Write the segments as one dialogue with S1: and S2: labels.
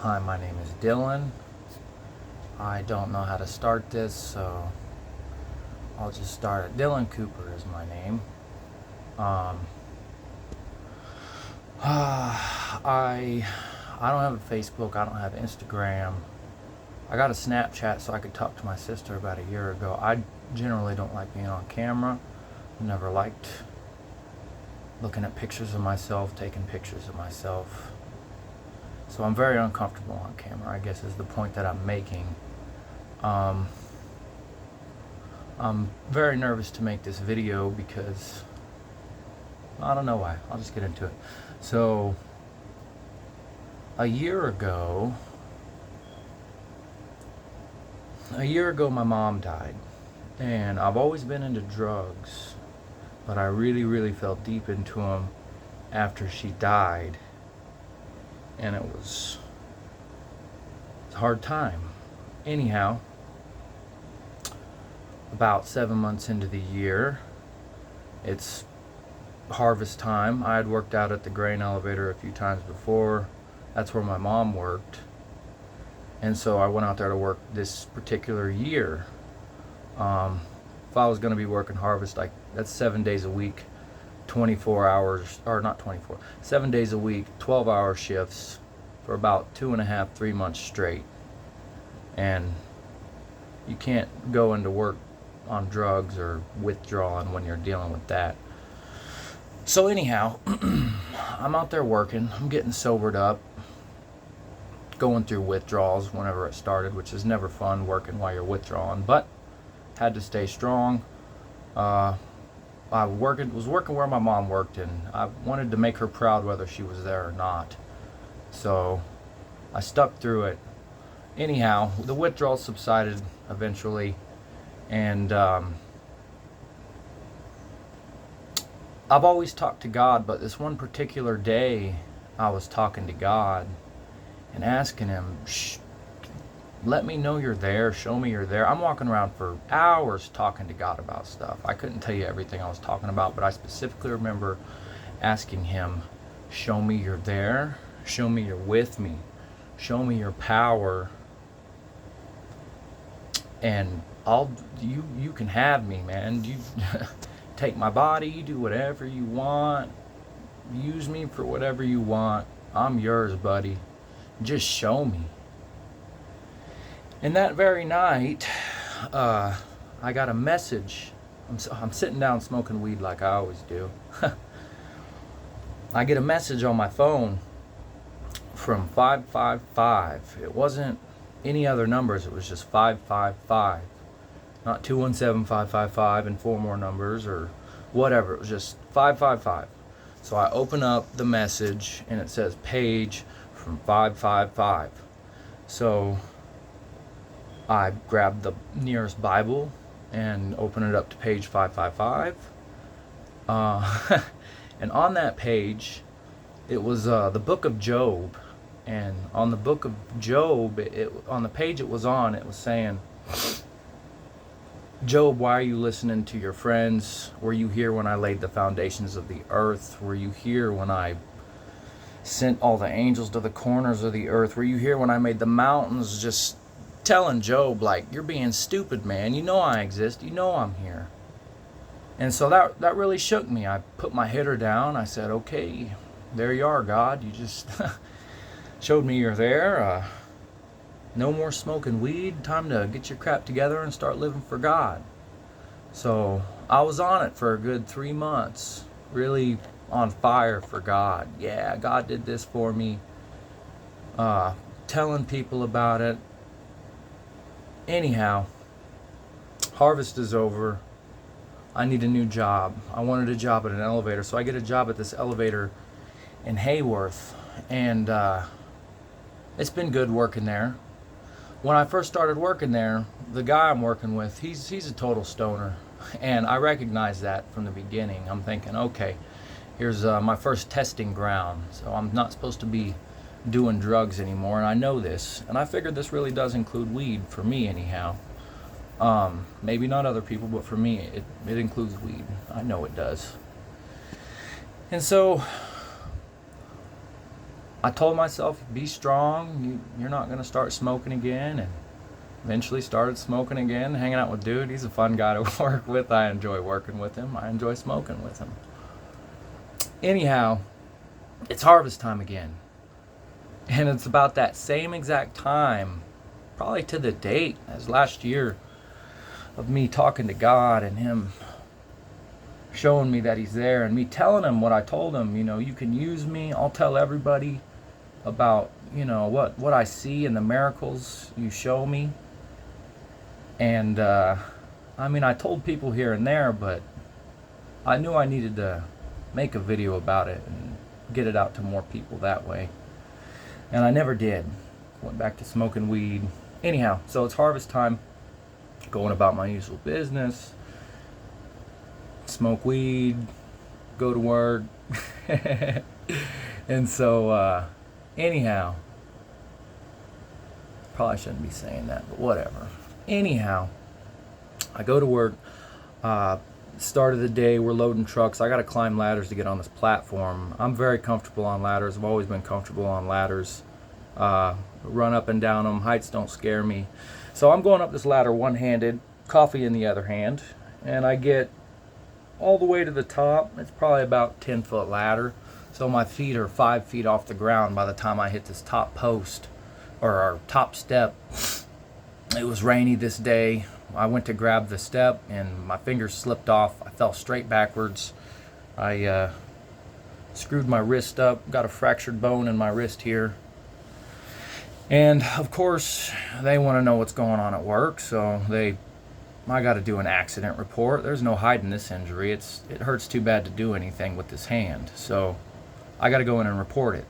S1: Hi, my name is Dylan. I don't know how to start this, so I'll just start it. Dylan Cooper is my name. Um, I don't have a Facebook. I don't have Instagram. I got a Snapchat so I could talk to my sister about a year ago. I generally don't like being on camera. Never liked looking at pictures of myself, taking pictures of myself. So I'm very uncomfortable on camera, I guess is the point that I'm making. I'm very nervous to make this video because I don't know why. I'll just get into it. So a year ago my mom died, and I've always been into drugs, but I really fell deep into them after she died, and it was a hard time. Anyhow, about 7 months into the year, it's harvest time. I had worked out at the grain elevator a few times before. That's where my mom worked. And so I went out there to work this particular year. If I was going to be working harvest, that's 7 days a week, 24 hours, or not 24, 7 days a week, 12-hour shifts for about 2.5, 3 months straight. And you can't go into work on drugs or withdrawing when you're dealing with that. So anyhow, I'm out there working. I'm getting sobered up, going through withdrawals whenever it started, which is never fun working while you're withdrawing, but had to stay strong. I was working where my mom worked, and I wanted to make her proud whether she was there or not. So I stuck through it. Anyhow, the withdrawal subsided eventually, and I've always talked to God, but this one particular day I was talking to God and asking him, let me know you're there, show me you're there. I'm walking around for hours talking to God about stuff. I couldn't tell you everything I was talking about, but I specifically remember asking him, show me you're there, show me you're with me, show me your power, and you can have me, man. You take my body, you do whatever you want, use me for whatever you want. I'm yours, buddy. Just show me. And that very night, I got a message. I'm sitting down smoking weed like I always do. I get a message on my phone from 555. It wasn't any other numbers. It was just 555. Not 217555 and 4 more numbers or whatever. It was just 555. So I open up the message and it says page from 555. So I grabbed the nearest Bible and open it up to page 555. And on that page, it was the book of Job. And on the book of Job, on the page it was saying, Job, why are you listening to your friends? Were you here when I laid the foundations of the earth? Were you here when I sent all the angels to the corners of the earth? Were you here when I made the mountains? Just telling Job, like, you're being stupid, man. You know I exist. You know I'm here. And so that really shook me. I put my header down. I said, okay, there you are, God. You just showed me you're there. No more smoking weed. Time to get your crap together and start living for God. So I was on it for a good 3 months. Really on fire for God. Yeah, God did this for me. Telling people about it. Anyhow, harvest is over. I need a new job. I wanted a job at an elevator, so I get a job at this elevator in Hayworth, and it's been good working there. When I first started working there, the guy I'm working with, he's a total stoner, and I recognized that from the beginning. I'm thinking, okay, here's my first testing ground, so I'm not supposed to be doing drugs anymore, and I know this, and I figured this really does include weed, for me anyhow. Maybe not other people, but for me it includes weed. I know it does. And so I told myself, be strong. You're not going to start smoking again. And eventually started smoking again, hanging out with dude. He's a fun guy to work with. I enjoy working with him. I enjoy smoking with him. Anyhow, it's harvest time again. And it's about that same exact time, probably to the date as last year, of me talking to God and him showing me that he's there and me telling him what I told him. You can use me. I'll tell everybody about, what I see and the miracles you show me. And, I told people here and there, but I knew I needed to make a video about it and get it out to more people that way. And I never did. Went back to smoking weed. Anyhow, so it's harvest time. Going about my usual business. Smoke weed. Go to work. And so, anyhow. Probably shouldn't be saying that, but whatever. Anyhow, I go to work. Start of the day, we're loading trucks. I got to climb ladders to get on this platform. I'm very comfortable on ladders. I've always been comfortable on ladders. Run up and down them. Heights don't scare me. So I'm going up this ladder one-handed, coffee in the other hand, and I get all the way to the top. It's probably about 10-foot ladder. So my feet are 5 feet off the ground by the time I hit this top post or our top step. It was rainy this day. I went to grab the step and my fingers slipped off. I fell straight backwards. I screwed my wrist up, got a fractured bone in my wrist here. And of course, they want to know what's going on at work, so I got to do an accident report. There's no hiding this injury. It hurts too bad to do anything with this hand. So I got to go in and report it.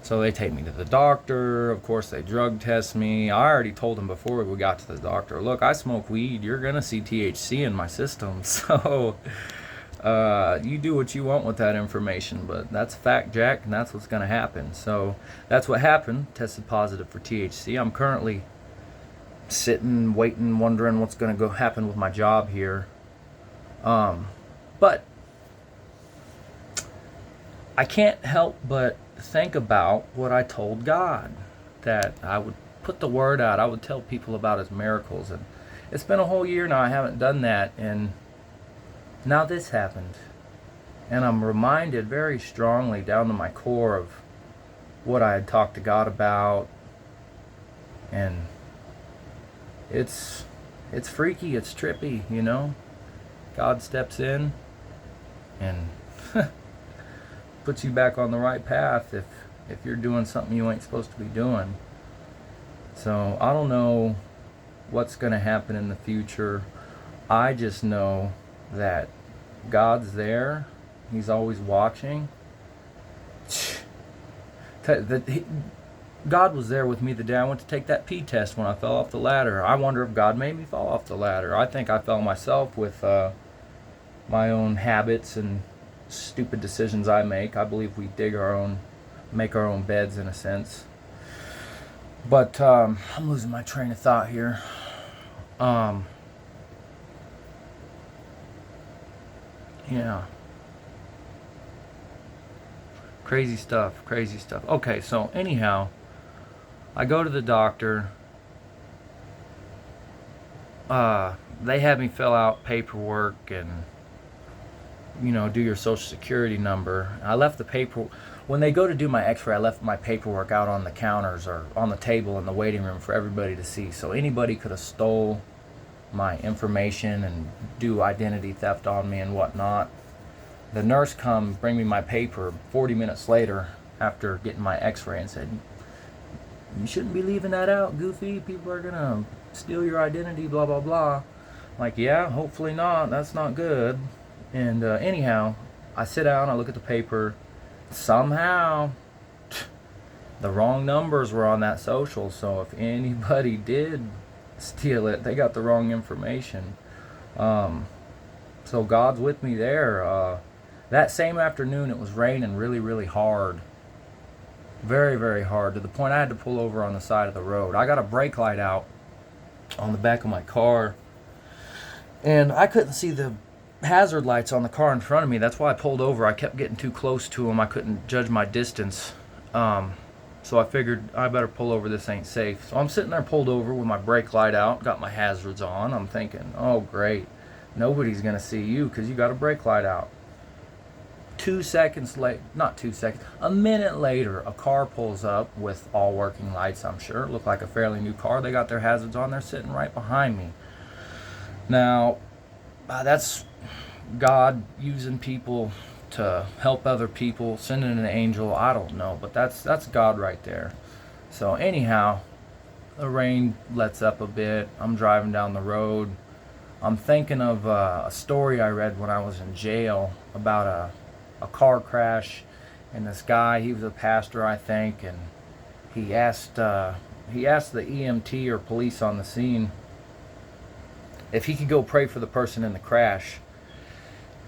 S1: So they take me to the doctor. Of course, they drug test me. I already told them before we got to the doctor, look, I smoke weed. You're going to see THC in my system. So you do what you want with that information. But that's fact, Jack, and that's what's going to happen. So that's what happened. Tested positive for THC. I'm currently sitting, waiting, wondering what's going to go happen with my job here. But I can't help but think about what I told God, that I would put the word out. I would tell people about his miracles. And it's been a whole year now I haven't done that, and now this happened. And I'm reminded very strongly down to my core of what I had talked to God about. And it's freaky, it's trippy, God steps in and puts you back on the right path if you're doing something you ain't supposed to be doing. So I don't know what's going to happen in the future. I just know that God's there. He's always watching. God was there with me the day I went to take that pee test when I fell off the ladder. I wonder if God made me fall off the ladder. I think I fell myself with my own habits and stupid decisions I make. I believe we make our own beds in a sense. But I'm losing my train of thought here. Yeah. Crazy stuff. Okay, so anyhow, I go to the doctor. They had me fill out paperwork and do your social security number. I left the paper when they go to do my x-ray. I left my paperwork out on the counters or on the table in the waiting room for everybody to see, so anybody could have stole my information and do identity theft on me and whatnot. The nurse come bring me my paper 40 minutes later after getting my x-ray and said, you shouldn't be leaving that out, Goofy. People are gonna steal your identity, blah blah blah. I'm like, yeah, hopefully not. That's not good. And anyhow, I sit down, I look at the paper. Somehow, the wrong numbers were on that social. So if anybody did steal it, they got the wrong information. So God's with me there. That same afternoon, it was raining really, really hard. Very, very hard, to the point I had to pull over on the side of the road. I got a brake light out on the back of my car, and I couldn't see the hazard lights on the car in front of me. That's why I pulled over. I kept getting too close to them. I couldn't judge my distance. So I figured I better pull over. This ain't safe. So I'm sitting there pulled over with my brake light out, got my hazards on. I'm thinking, oh great, nobody's gonna see you because you got a brake light out. 2 seconds late, not 2 seconds, a minute later, a car pulls up with all working lights. I'm sure it looked like a fairly new car. They got their hazards on. They're sitting right behind me. Now, that's God using people to help other people, sending an angel. I don't know, but that's God right there. So anyhow, the rain lets up a bit. I'm driving down the road. I'm thinking of a story I read when I was in jail about a car crash, and this guy, he was a pastor, I think, and he asked the EMT or police on the scene if he could go pray for the person in the crash.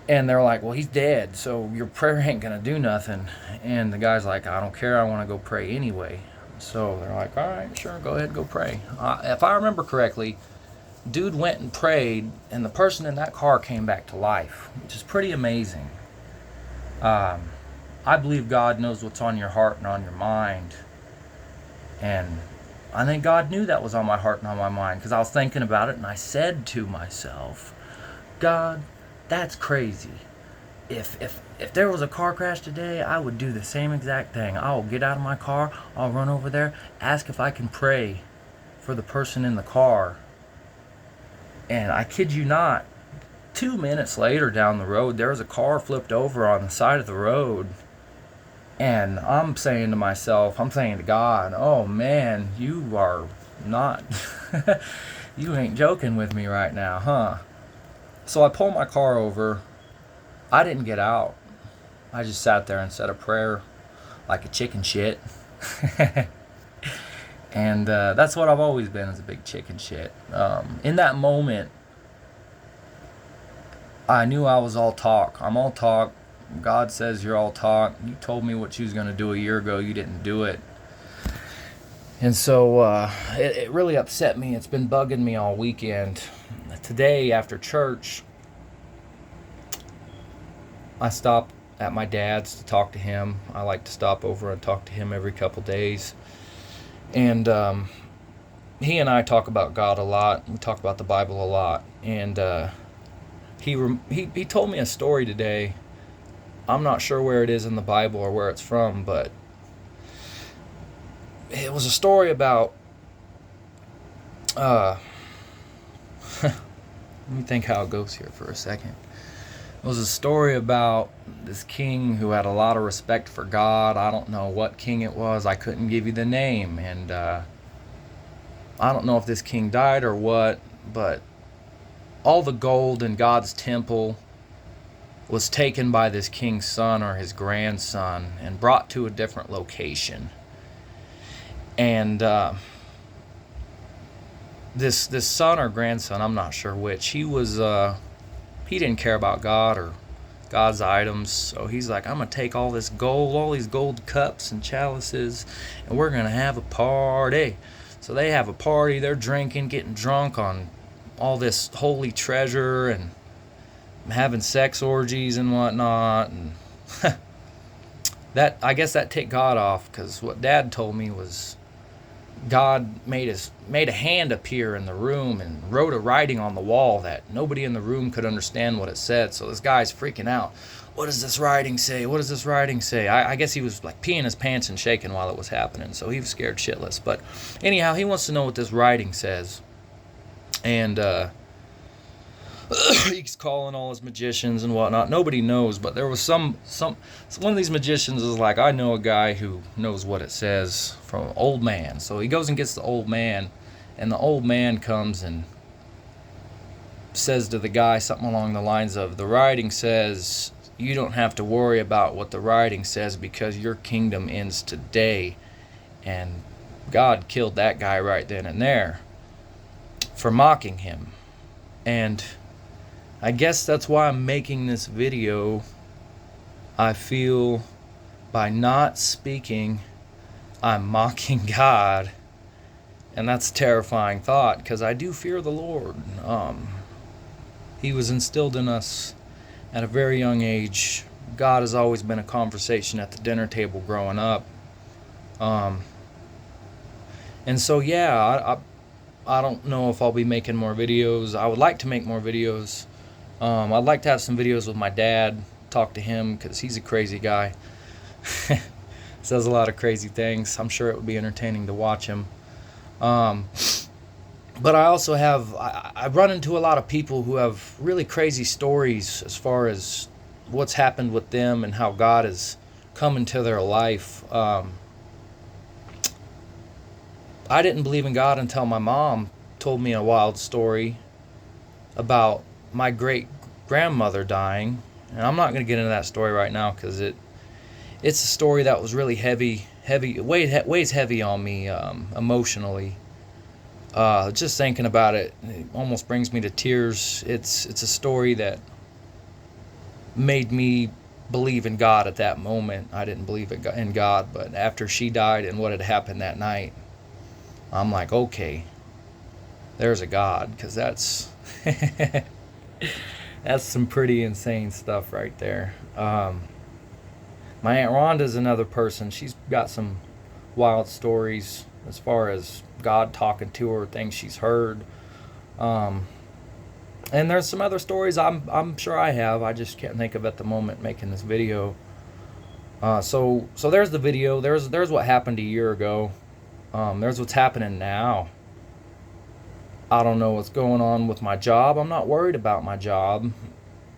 S1: And they're like, well, he's dead, so your prayer ain't gonna do nothing. And the guy's like, I don't care, I want to go pray anyway. So they're like, all right, sure, go ahead, go pray. If I remember correctly, dude went and prayed, and the person in that car came back to life, which is pretty amazing. I believe God knows what's on your heart and on your mind. And I think God knew that was on my heart and on my mind, because I was thinking about it, and I said to myself, God, that's crazy. If there was a car crash today, I would do the same exact thing. I'll get out of my car, I'll run over there, ask if I can pray for the person in the car. And I kid you not, 2 minutes later down the road, there was a car flipped over on the side of the road. And I'm saying to myself, I'm saying to God, oh man, you are not, you ain't joking with me right now, huh? So I pull my car over. I didn't get out. I just sat there and said a prayer like a chicken shit. And that's what I've always been, is a big chicken shit. In that moment, I knew I was all talk. I'm all talk. God says you're all talk. You told me what you was going to do a year ago. You didn't do it. And so it really upset me. It's been bugging me all weekend. Today, after church, I stopped at my dad's to talk to him. I like to stop over and talk to him every couple days. And he and I talk about God a lot. We talk about the Bible a lot. And he told me a story today. I'm not sure where it is in the Bible or where it's from, but it was a story about let me think how it goes here for a second. It was a story about this king who had a lot of respect for God. I don't know what king it was. I couldn't give you the name. And I don't know if this king died or what, but all the gold in God's temple was taken by this king's son or his grandson and brought to a different location. And this son or grandson, I'm not sure which, he didn't care about God or God's items. So he's like, I'm going to take all this gold, all these gold cups and chalices, and we're going to have a party. So they have a party. They're drinking, getting drunk on all this holy treasure and having sex orgies and whatnot. And that, I guess that ticked God off, because what Dad told me was God made a hand appear in the room and wrote a writing on the wall that nobody in the room could understand what it said. So this guy's freaking out. What does this writing say? What does this writing say? I guess he was like peeing his pants and shaking while it was happening, so he was scared shitless. But anyhow, he wants to know what this writing says. And he's calling all his magicians and whatnot. Nobody knows, but there was one of these magicians is like, I know a guy who knows what it says, from an old man. So he goes and gets the old man, and the old man comes and says to the guy something along the lines of, the writing says you don't have to worry about what the writing says, because your kingdom ends today. And God killed that guy right then and there for mocking him. And I guess that's why I'm making this video. I feel by not speaking, I'm mocking God. And that's a terrifying thought, because I do fear the Lord. He was instilled in us at a very young age. God has always been a conversation at the dinner table growing up. Um, and so yeah, I don't know if I'll be making more videos. I would like to make more videos. I'd like to have some videos with my dad, talk to him, because he's a crazy guy. Says a lot of crazy things. I'm sure it would be entertaining to watch him. Um, but I also have, I run into a lot of people who have really crazy stories as far as what's happened with them and how God has come into their life. I didn't believe in God until my mom told me a wild story about my great grandmother dying. And I'm not going to get into that story right now because it's a story that was really heavy, weighs heavy on me emotionally. Just thinking about it, it almost brings me to tears. It's a story that made me believe in God at that moment. I didn't believe in God, but after she died and what had happened that night, I'm like, okay, there's a God, because that's that's some pretty insane stuff right there. My Aunt Rhonda's another person. She's got some wild stories as far as God talking to her, things she's heard. Um, and there's some other stories I'm sure I have. I just can't think of at the moment making this video. So there's the video. There's what happened a year ago. There's what's happening now. I don't know what's going on with my job. I'm not worried about my job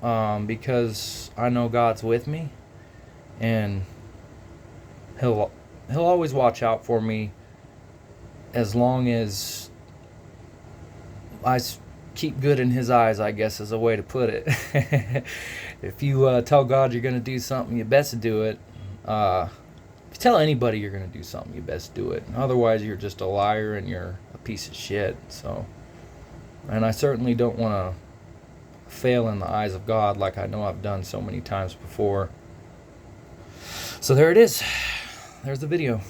S1: because I know God's with me, and He'll always watch out for me as long as I keep good in His eyes, I guess is a way to put it. If you tell God you're going to do something, you best do it. If you tell anybody you're going to do something, you best do it. Otherwise, you're just a liar and you're a piece of shit. So, and I certainly don't want to fail in the eyes of God like I know I've done so many times before. So there it is. There's the video.